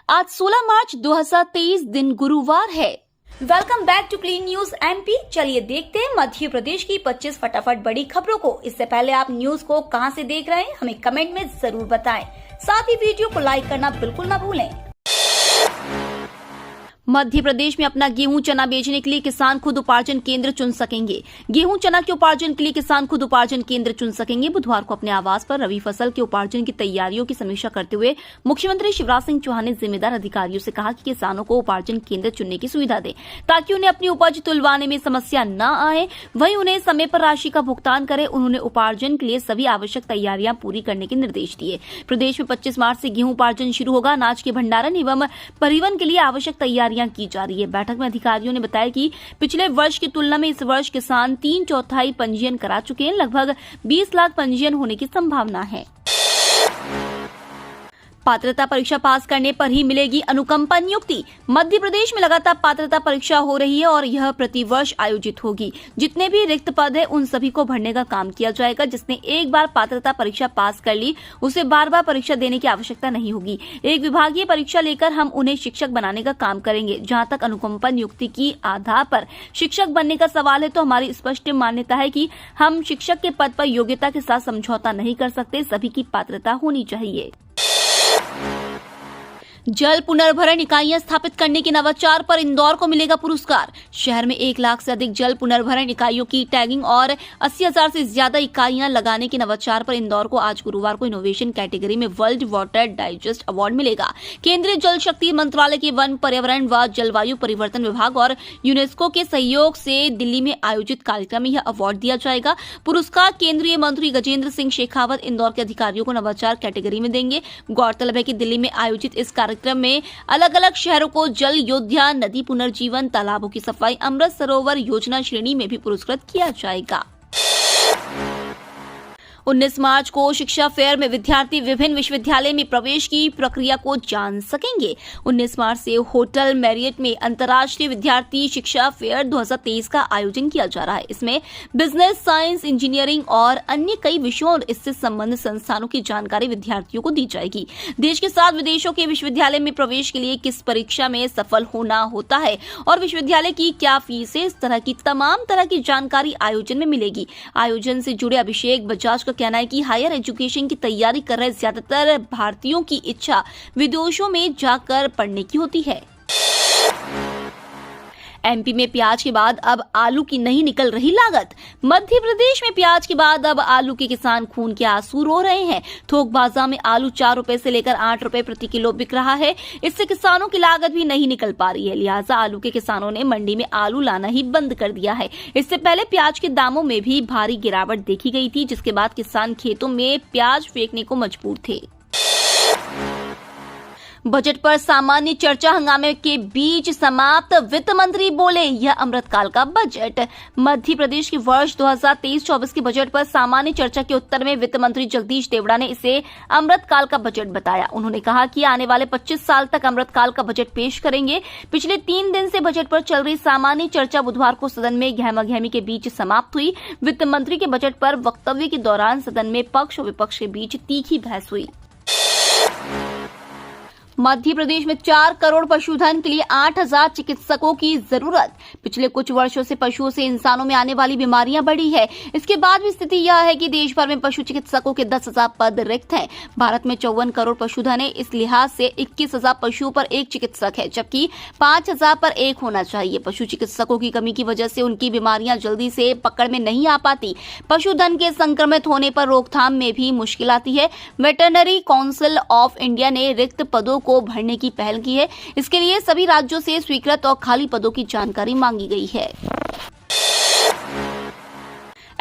आज 16 मार्च 2023 दिन गुरुवार है। Welcome back to clean news MP. चलिए देखते हैं मध्य प्रदेश की 25 फटाफट बड़ी खबरों को। इससे पहले आप न्यूज को कहां से देख रहे हैं हमें कमेंट में जरूर बताएं। साथ ही वीडियो को लाइक करना बिल्कुल ना भूलें। मध्य प्रदेश में अपना गेहूं चना बेचने के लिए किसान खुद उपार्जन केंद्र चुन सकेंगे। गेहूं चना के उपार्जन के लिए किसान खुद उपार्जन केंद्र चुन सकेंगे। बुधवार को अपने आवास पर रबी फसल के उपार्जन की तैयारियों की समीक्षा करते हुए मुख्यमंत्री शिवराज सिंह चौहान ने जिम्मेदार अधिकारियों से कहा कि किसानों को उपार्जन केंद्र चुनने की सुविधा दें ताकि उन्हें अपनी उपज तुलवाने में समस्या न आए, वहीं उन्हें समय पर राशि का भुगतान करे। उन्होंने उपार्जन के लिए सभी आवश्यक तैयारियां पूरी करने के निर्देश दिए। प्रदेश में 25 मार्च से गेहूं उपार्जन शुरू होगा। अनाज के भंडारण एवं परिवहन के लिए आवश्यक तैयारियां की जा रही है। बैठक में अधिकारियों ने बताया कि पिछले वर्ष की तुलना में इस वर्ष किसान 3/4 पंजीयन करा चुके हैं। लगभग 20 लाख पंजीयन होने की संभावना है। पात्रता परीक्षा पास करने पर ही मिलेगी अनुकंपा नियुक्ति। मध्य प्रदेश में लगातार पात्रता परीक्षा हो रही है और यह प्रतिवर्ष आयोजित होगी। जितने भी रिक्त पद है उन सभी को भरने का काम किया जाएगा। जिसने एक बार पात्रता परीक्षा पास कर ली उसे बार बार परीक्षा देने की आवश्यकता नहीं होगी। एक विभागीय परीक्षा लेकर हम उन्हें शिक्षक बनाने का काम करेंगे। जहां तक अनुकंपा नियुक्ति की आधार पर शिक्षक बनने का सवाल है तो हमारी स्पष्ट मान्यता है कि हम शिक्षक के पद पर योग्यता के साथ समझौता नहीं कर सकते। सभी की पात्रता होनी चाहिए। जल पुनर्भरण इकाइयां स्थापित करने के नवाचार पर इंदौर को मिलेगा पुरस्कार। शहर में 1 लाख से अधिक जल पुनर्भरण इकाइयों की टैगिंग और 80,000 से ज्यादा इकाइयां लगाने के नवाचार पर इंदौर को आज गुरुवार को इनोवेशन कैटेगरी में वर्ल्ड वाटर डाइजेस्ट अवार्ड मिलेगा। केंद्रीय जल शक्ति मंत्रालय के वन, पर्यावरण व जलवायु परिवर्तन विभाग और यूनेस्को के सहयोग से दिल्ली में आयोजित कार्यक्रम में यह अवार्ड दिया जाएगा। पुरस्कार केंद्रीय मंत्री गजेंद्र सिंह शेखावत इंदौर के अधिकारियों को नवाचार कैटेगरी में देंगे। गौरतलब है कि दिल्ली में आयोजित इस कार्यक्रम में अलग अलग शहरों को जल योद्धा, नदी पुनर्जीवन, तालाबों की सफाई, अमृत सरोवर योजना श्रेणी में भी पुरस्कृत किया जाएगा। 19 मार्च को शिक्षा फेयर में विद्यार्थी विभिन्न विश्वविद्यालय में प्रवेश की प्रक्रिया को जान सकेंगे। 19 मार्च से होटल मैरियट में अंतर्राष्ट्रीय विद्यार्थी शिक्षा फेयर 2023 का आयोजन किया जा रहा है। इसमें बिजनेस, साइंस, इंजीनियरिंग और अन्य कई विषयों और इससे संबंधित संस्थानों की जानकारी विद्यार्थियों को दी जाएगी। देश के साथ विदेशों के विश्वविद्यालय में प्रवेश के लिए किस परीक्षा में सफल होना होता है और विश्वविद्यालय की क्या फीस है, इस तरह की तमाम तरह की जानकारी आयोजन में मिलेगी। आयोजन से जुड़े अभिषेक बजाज का कहना है कि हायर एजुकेशन की तैयारी कर रहे ज्यादातर भारतीयों की इच्छा विदेशों में जाकर पढ़ने की होती है। एमपी में प्याज के बाद अब आलू की नहीं निकल रही लागत। मध्य प्रदेश में प्याज के बाद अब आलू के किसान खून के आंसू रो रहे हैं। थोक बाजार में आलू 4 रुपए से लेकर 8 रुपए प्रति किलो बिक रहा है। इससे किसानों की लागत भी नहीं निकल पा रही है। लिहाजा आलू के किसानों ने मंडी में आलू लाना ही बंद कर दिया है। इससे पहले प्याज के दामों में भी भारी गिरावट देखी गई थी, जिसके बाद किसान खेतों में प्याज फेंकने को मजबूर थे। बजट पर सामान्य चर्चा हंगामे के बीच समाप्त। वित्त मंत्री बोले यह अमृतकाल का बजट। मध्य प्रदेश के वर्ष 2023-24 के बजट पर सामान्य चर्चा के उत्तर में वित्त मंत्री जगदीश देवड़ा ने इसे अमृतकाल का बजट बताया। उन्होंने कहा कि आने वाले 25 साल तक अमृतकाल का बजट पेश करेंगे। पिछले 3 दिन से बजट पर चल रही सामान्य चर्चा बुधवार को सदन में गहमागहमी के बीच समाप्त हुई। वित्त मंत्री के बजट पर वक्तव्य के दौरान सदन में पक्ष और विपक्ष के बीच तीखी बहस हुई। मध्य प्रदेश में 4 करोड़ पशुधन के लिए 8,000 चिकित्सकों की जरूरत। पिछले कुछ वर्षों से पशुओं से इंसानों में आने वाली बीमारियां बढ़ी है। इसके बाद भी स्थिति यह है कि देश भर में पशु चिकित्सकों के 10,000 पद रिक्त हैं। भारत में 54 करोड़ पशुधन है। इस लिहाज से 21,000 पशुओं पर 1 चिकित्सक है, जबकि 5,000 पर 1 होना चाहिए। पशु चिकित्सकों की कमी की वजह से उनकी बीमारियां जल्दी से पकड़ में नहीं आ पाती। पशुधन के संक्रमित होने पर रोकथाम में भी मुश्किल आती है। वेटरनरी काउंसिल ऑफ इंडिया ने रिक्त पदों को भरने की पहल की है। इसके लिए सभी राज्यों से स्वीकृत और खाली पदों की जानकारी मांगी गई है।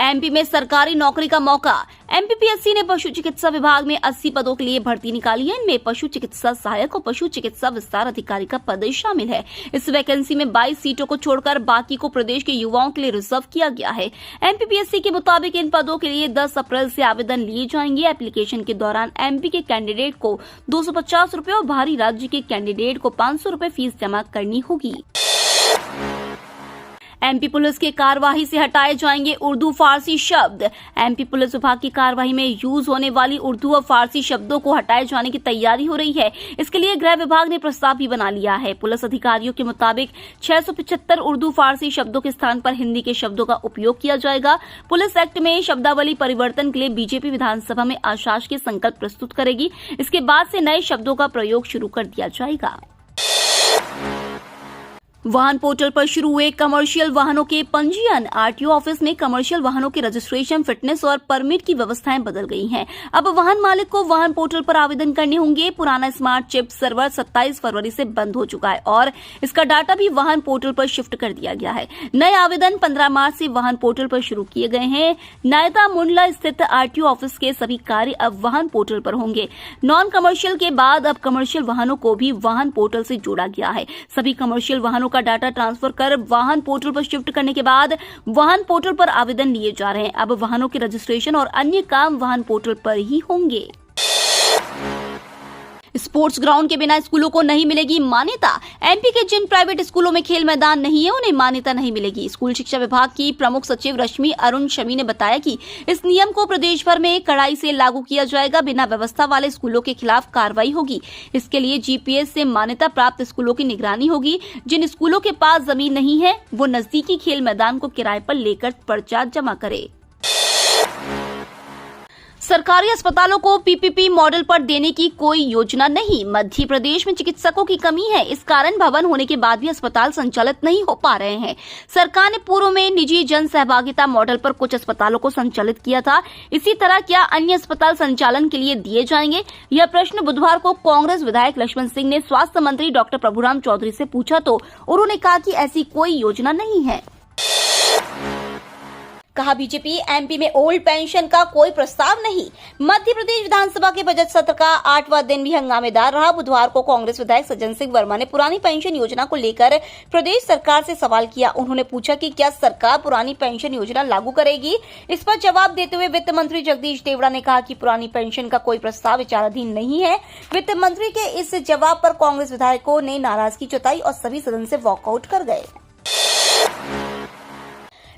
एमपी में सरकारी नौकरी का मौका। एमपीपीएससी ने पशु चिकित्सा विभाग में 80 पदों के लिए भर्ती निकाली है। इनमें पशु चिकित्सा सहायक और पशु चिकित्सा विस्तार अधिकारी का पद शामिल है। इस वैकेंसी में 22 सीटों को छोड़कर बाकी को प्रदेश के युवाओं के लिए रिजर्व किया गया है। एमपीपीएससी के मुताबिक इन पदों के लिए 10 अप्रैल से आवेदन लिए जाएंगे। एप्लीकेशन के दौरान एमपी के कैंडिडेट को 250 रुपए और बाहरी राज्य के कैंडिडेट को 500 रुपए फीस जमा करनी होगी। एमपी पुलिस की कार्यवाही से हटाए जाएंगे उर्दू फारसी शब्द। एमपी पुलिस विभाग की कार्यवाही में यूज होने वाली उर्दू और फारसी शब्दों को हटाए जाने की तैयारी हो रही है। इसके लिए गृह विभाग ने प्रस्ताव भी बना लिया है। पुलिस अधिकारियों के मुताबिक 675 उर्दू फारसी शब्दों के स्थान पर हिंदी के शब्दों का उपयोग किया जाएगा। पुलिस एक्ट में शब्दावली परिवर्तन के लिए बीजेपी विधानसभा में अशासकीय संकल्प प्रस्तुत करेगी। इसके बाद से नए शब्दों का प्रयोग शुरू कर दिया जाएगा। वाहन पोर्टल पर शुरू हुए कमर्शियल वाहनों के पंजीयन। आरटीओ ऑफिस में कमर्शियल वाहनों के रजिस्ट्रेशन, फिटनेस और परमिट की व्यवस्थाएं बदल गई हैं। अब वाहन मालिक को वाहन पोर्टल पर आवेदन करने होंगे। पुराना स्मार्ट चिप सर्वर 27 फरवरी से बंद हो चुका है और इसका डाटा भी वाहन पोर्टल पर शिफ्ट कर दिया गया है। नए आवेदन 15 मार्च से वाहन पोर्टल पर शुरू किए गए हैं। नायदा मुंडला स्थित आरटीओ ऑफिस के सभी कार्य अब वाहन पोर्टल पर होंगे। नॉन कमर्शियल के बाद अब कमर्शियल वाहनों को भी वाहन पोर्टल से जोड़ा गया है। सभी कमर्शियल वाहनों का डाटा ट्रांसफर कर वाहन पोर्टल पर शिफ्ट करने के बाद वाहन पोर्टल पर आवेदन लिए जा रहे हैं। अब वाहनों के रजिस्ट्रेशन और अन्य काम वाहन पोर्टल पर ही होंगे। स्पोर्ट्स ग्राउंड के बिना स्कूलों को नहीं मिलेगी मान्यता। एमपी के जिन प्राइवेट स्कूलों में खेल मैदान नहीं है उन्हें मान्यता नहीं मिलेगी। स्कूल शिक्षा विभाग की प्रमुख सचिव रश्मि अरुण शमी ने बताया कि इस नियम को प्रदेश भर में कड़ाई से लागू किया जाएगा। बिना व्यवस्था वाले स्कूलों के खिलाफ कार्रवाई होगी। इसके लिए जीपीएस से मान्यता प्राप्त स्कूलों की निगरानी होगी। जिन स्कूलों के पास जमीन नहीं है वो नजदीकी खेल मैदान को किराए पर लेकर पर्चा जमा करे। सरकारी अस्पतालों को पीपीपी मॉडल पर देने की कोई योजना नहीं। मध्य प्रदेश में चिकित्सकों की कमी है। इस कारण भवन होने के बाद भी अस्पताल संचालित नहीं हो पा रहे हैं। सरकार ने पूर्व में निजी जन सहभागिता मॉडल पर कुछ अस्पतालों को संचालित किया था। इसी तरह क्या अन्य अस्पताल संचालन के लिए दिए जाएंगे? यह प्रश्न बुधवार को कांग्रेस विधायक लक्ष्मण सिंह ने स्वास्थ्य मंत्री डॉक्टर प्रभुराम चौधरी से पूछा तो उन्होंने कहा कि ऐसी कोई योजना नहीं है। कहा बीजेपी एमपी में ओल्ड पेंशन का कोई प्रस्ताव नहीं। मध्य प्रदेश विधानसभा के बजट सत्र का 8वां दिन भी हंगामेदार रहा। बुधवार को कांग्रेस विधायक सज्जन सिंह वर्मा ने पुरानी पेंशन योजना को लेकर प्रदेश सरकार से सवाल किया। उन्होंने पूछा कि क्या सरकार पुरानी पेंशन योजना लागू करेगी। इस पर जवाब देते हुए वित्त मंत्री जगदीश देवड़ा ने कहा कि पुरानी पेंशन का कोई प्रस्ताव विचाराधीन नहीं है। वित्त मंत्री के इस जवाब पर कांग्रेस विधायकों ने नाराजगी जताई और सभी सदन से वॉकआउट कर गए।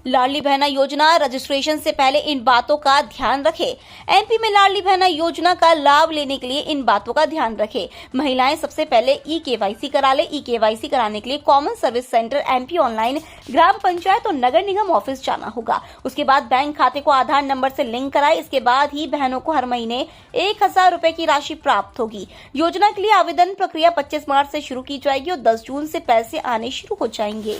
लाडली बहना योजना रजिस्ट्रेशन से पहले इन बातों का ध्यान रखें। एमपी में लाडली बहना योजना का लाभ लेने के लिए इन बातों का ध्यान रखें। महिलाएं सबसे पहले ई-केवाईसी करा ले। ई-केवाईसी कराने के लिए common service centre, MP online, ग्राम पंचायत और नगर निगम ऑफिस जाना होगा। उसके बाद बैंक खाते को आधार नंबर से लिंक कराए। इसके बाद ही बहनों को हर महीने 1000 रुपए की राशि प्राप्त होगी। योजना के लिए आवेदन प्रक्रिया 25 मार्च से शुरू की जाएगी और 10 जून से पैसे आने शुरू हो जाएंगे।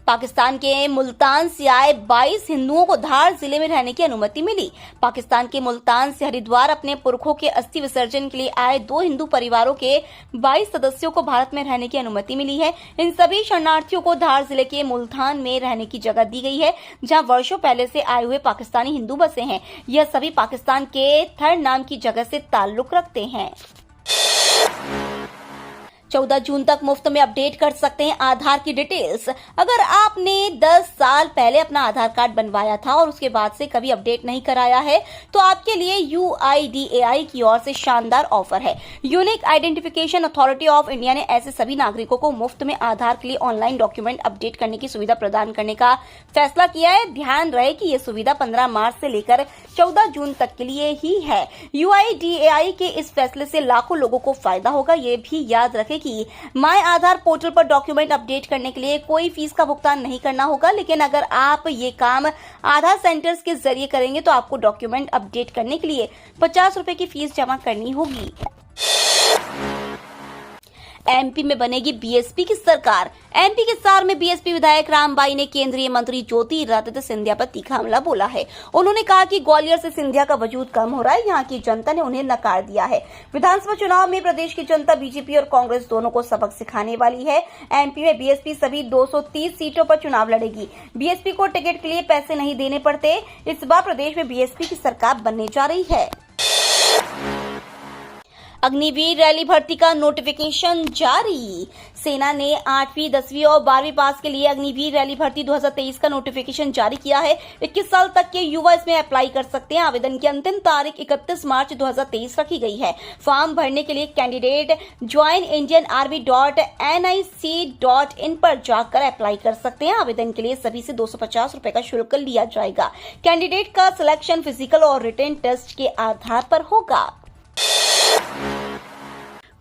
पाकिस्तान के मुल्तान से आए 22 हिंदुओं को धार जिले में रहने की अनुमति मिली। पाकिस्तान के मुल्तान से हरिद्वार अपने पुरखों के अस्थि विसर्जन के लिए आए 2 हिंदू परिवारों के 22 सदस्यों को भारत में रहने की अनुमति मिली है। इन सभी शरणार्थियों को धार जिले के मुल्तान में रहने की जगह दी गई है, जहां वर्षों पहले से आए हुए पाकिस्तानी हिंदू बसे हैं। यह सभी पाकिस्तान के थर नाम की जगह से ताल्लुक रखते हैं। 14 जून तक मुफ्त में अपडेट कर सकते हैं आधार की डिटेल्स। अगर आपने 10 साल पहले अपना आधार कार्ड बनवाया था और उसके बाद से कभी अपडेट नहीं कराया है तो आपके लिए UIDAI की ओर से शानदार ऑफर है। Unique identification authority of India ने ऐसे सभी नागरिकों को मुफ्त में आधार के लिए ऑनलाइन डॉक्यूमेंट अपडेट करने की सुविधा प्रदान करने का फैसला किया है। ध्यान रहे कि यह सुविधा 15 मार्च से लेकर 14 जून तक के लिए ही है। UIDAI के इस फैसले से लाखों लोगों को फायदा होगा। ये भी याद रखें कि माय आधार पोर्टल पर डॉक्यूमेंट अपडेट करने के लिए कोई फीस का भुगतान नहीं करना होगा, लेकिन अगर आप ये काम आधार सेंटर्स के जरिए करेंगे तो आपको डॉक्यूमेंट अपडेट करने के लिए 50 रुपए की फीस जमा करनी होगी। एमपी में बनेगी बीएसपी की सरकार। एमपी के सार में बीएसपी विधायक रामबाई ने केंद्रीय मंत्री ज्योतिरादित्य सिंधिया पर तीखा हमला बोला है। उन्होंने कहा कि ग्वालियर से सिंधिया का वजूद कम हो रहा है। यहाँ की जनता ने उन्हें नकार दिया है। विधानसभा चुनाव में प्रदेश की जनता बीजेपी और कांग्रेस दोनों को सबक सिखाने वाली है। एमपी में बीएसपी सभी 230 सीटों पर चुनाव लड़ेगी। बीएसपी को टिकट के लिए पैसे नहीं देने पड़ते। इस बार प्रदेश में बीएसपी की सरकार बनने जा रही है। अग्निवीर रैली भर्ती का नोटिफिकेशन जारी। सेना ने 8वीं, 10वीं और 12वीं पास के लिए अग्निवीर रैली भर्ती 2023 का नोटिफिकेशन जारी किया है। 21 साल तक के युवा इसमें अप्लाई कर सकते हैं। आवेदन की अंतिम तारीख 31 मार्च 2023 रखी गई है। फॉर्म भरने के लिए कैंडिडेट joinindianarmy.nic.in पर जाकर अप्लाई कर सकते हैं। आवेदन के लिए सभी से 250 रुपए का शुल्क लिया जाएगा। कैंडिडेट का सिलेक्शन फिजिकल और रिटन टेस्ट के आधार पर होगा।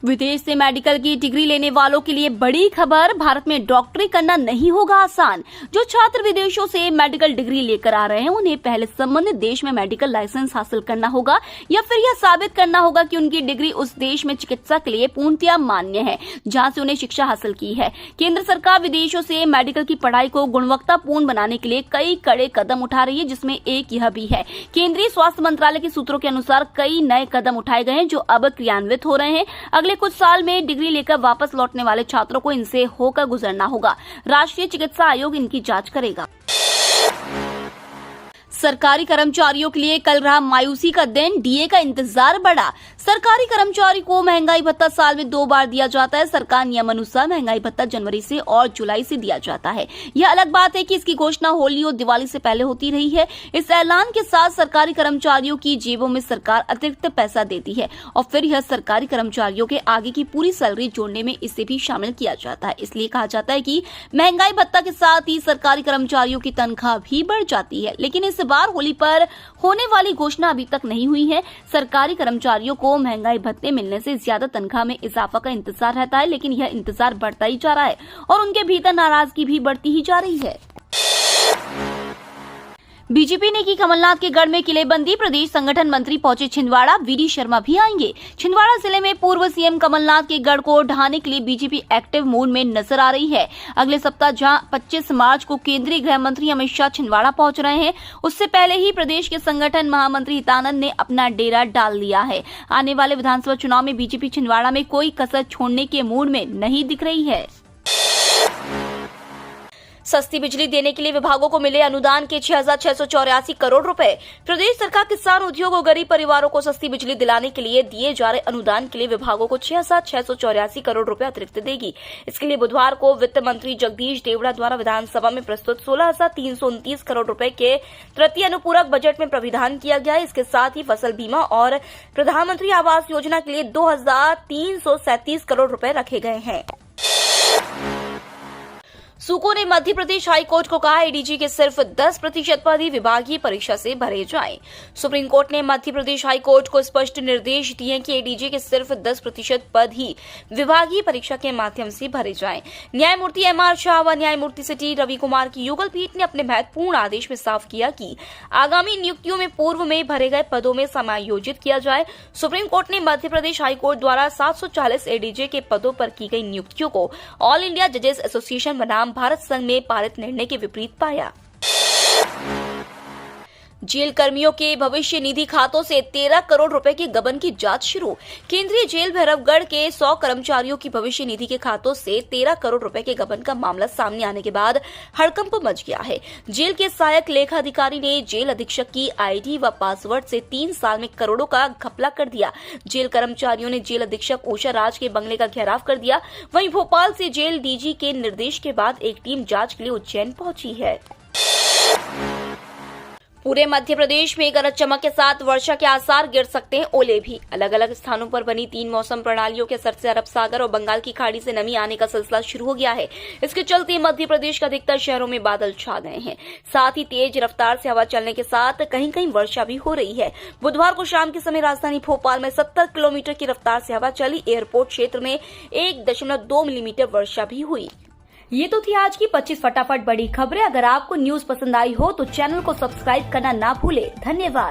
विदेश से मेडिकल की डिग्री लेने वालों के लिए बड़ी खबर। भारत में डॉक्टरी करना नहीं होगा आसान। जो छात्र विदेशों से मेडिकल डिग्री लेकर आ रहे हैं उन्हें पहले संबंधित देश में मेडिकल लाइसेंस हासिल करना होगा या फिर यह साबित करना होगा कि उनकी डिग्री उस देश में चिकित्सा के लिए पूर्णतया मान्य है जहां से उन्हें शिक्षा हासिल की है। केंद्र सरकार विदेशों से मेडिकल की पढ़ाई को गुणवत्तापूर्ण बनाने के लिए कई कड़े कदम उठा रही है, जिसमें एक यह भी है। केंद्रीय स्वास्थ्य मंत्रालय के सूत्रों के अनुसार कई नए कदम उठाए गए हैं जो अब क्रियान्वित हो रहे हैं। अगले कुछ साल में डिग्री लेकर वापस लौटने वाले छात्रों को इनसे होकर गुजरना होगा। राष्ट्रीय चिकित्सा आयोग इनकी जांच करेगा। सरकारी कर्मचारियों के लिए कल रहा मायूसी का दिन। डीए का इंतजार बढ़ा। सरकारी कर्मचारी को महंगाई भत्ता साल में 2 बार दिया जाता है। सरकार नियमानुसार महंगाई भत्ता जनवरी से और जुलाई से दिया जाता है। यह अलग बात है कि इसकी घोषणा होली और दिवाली से पहले होती रही है। इस ऐलान के साथ सरकारी कर्मचारियों की जेबों में सरकार अतिरिक्त पैसा देती है और फिर यह सरकारी कर्मचारियों के आगे की पूरी सैलरी जोड़ने में इसे भी शामिल किया जाता है। इसलिए कहा जाता है कि महंगाई भत्ता के साथ ही सरकारी कर्मचारियों की तनख्वाह भी बढ़ जाती है। लेकिन इस बार होली पर होने वाली घोषणा अभी तक नहीं हुई है। सरकारी कर्मचारियों को महंगाई भत्ते मिलने से ज्यादा तनख्वाह में इजाफा का इंतजार रहता है, लेकिन यह इंतजार बढ़ता ही जा रहा है और उनके भीतर नाराजगी भी बढ़ती ही जा रही है। बीजेपी ने की कमलनाथ के गढ़ में किलेबंदी। प्रदेश संगठन मंत्री पहुंचे छिंदवाड़ा। वीडी शर्मा भी आएंगे। छिंदवाड़ा जिले में पूर्व सीएम कमलनाथ के गढ़ को ढहाने के लिए बीजेपी एक्टिव मूड में नजर आ रही है। अगले सप्ताह जहां 25 मार्च को केंद्रीय गृह मंत्री अमित शाह छिंदवाड़ा पहुंच रहे हैं, उससे पहले ही प्रदेश के संगठन महामंत्री हितानंद ने अपना डेरा डाल दिया है। आने वाले विधानसभा चुनाव में बीजेपी छिंदवाड़ा में कोई कसर छोड़ने के मूड में नहीं दिख रही है। सस्ती बिजली देने के लिए विभागों को मिले अनुदान के 6,684 करोड़ रुपए। प्रदेश सरकार किसान, उद्योग और गरीब परिवारों को सस्ती बिजली दिलाने के लिए दिए जा रहे अनुदान के लिए विभागों को 6,684 करोड़ रुपए अतिरिक्त देगी। इसके लिए बुधवार को वित्त मंत्री जगदीश देवड़ा द्वारा विधानसभा में प्रस्तुत 16,329 करोड़ रुपए के तृतीय अनुपूरक बजट में प्राविधान किया गया है। इसके साथ ही फसल बीमा और प्रधानमंत्री आवास योजना के लिए 2,337 करोड़ रुपए रखे गए हैं। सूको ने मध्य प्रदेश हाईकोर्ट को कहा एडीजी के सिर्फ 10% पद ही विभागीय परीक्षा से भरे जाएं। सुप्रीम कोर्ट ने मध्य प्रदेश हाईकोर्ट को स्पष्ट निर्देश दिए कि एडीजी के सिर्फ 10% पद ही विभागीय परीक्षा के माध्यम से भरे जाएं। न्यायमूर्ति एमआर शाह व न्यायमूर्ति सिटी रवि कुमार की युगल पीठ ने अपने महत्वपूर्ण आदेश में साफ किया कि आगामी नियुक्तियों में पूर्व में भरे गए पदों में समायोजित किया जाए। सुप्रीम कोर्ट ने मध्य प्रदेश हाईकोर्ट द्वारा 740 एडीजे के पदों पर की गई नियुक्तियों को ऑल इंडिया जजेस एसोसिएशन बनाम भारत संघ में पारित निर्णय के विपरीत पाया। जेल कर्मियों के भविष्य निधि खातों से 13 करोड़ रुपए के गबन की जांच शुरू। केंद्रीय जेल भैरवगढ़ के 100 कर्मचारियों की भविष्य निधि के खातों से 13 करोड़ रुपए के गबन का मामला सामने आने के बाद हड़कंप मच गया है। जेल के सहायक लेखाधिकारी ने जेल अधीक्षक की आईडी व पासवर्ड से 3 साल में करोड़ों का घपला कर दिया। जेल कर्मचारियों ने जेल अधीक्षक उषा राज के बंगले का घेराव कर दिया। वहीं भोपाल से जेल डीजी के निर्देश के बाद एक टीम जांच के लिए उज्जैन पहुंची है। पूरे मध्य प्रदेश में गरज चमक के साथ वर्षा के आसार, गिर सकते हैं ओले भी। अलग अलग स्थानों पर बनी 3 मौसम प्रणालियों के असर से अरब सागर और बंगाल की खाड़ी से नमी आने का सिलसिला शुरू हो गया है। इसके चलते मध्य प्रदेश के अधिकतर शहरों में बादल छा गए हैं। साथ ही तेज रफ्तार से हवा चलने के साथ कहीं कहीं वर्षा भी हो रही है। बुधवार को शाम के समय राजधानी भोपाल में 70 किलोमीटर की रफ्तार से हवा चली। एयरपोर्ट क्षेत्र में 1.2 मिलीमीटर वर्षा भी हुई। ये तो थी आज की 25 फटाफट बड़ी खबरें। अगर आपको न्यूज पसंद आई हो तो चैनल को सब्सक्राइब करना ना भूले। धन्यवाद।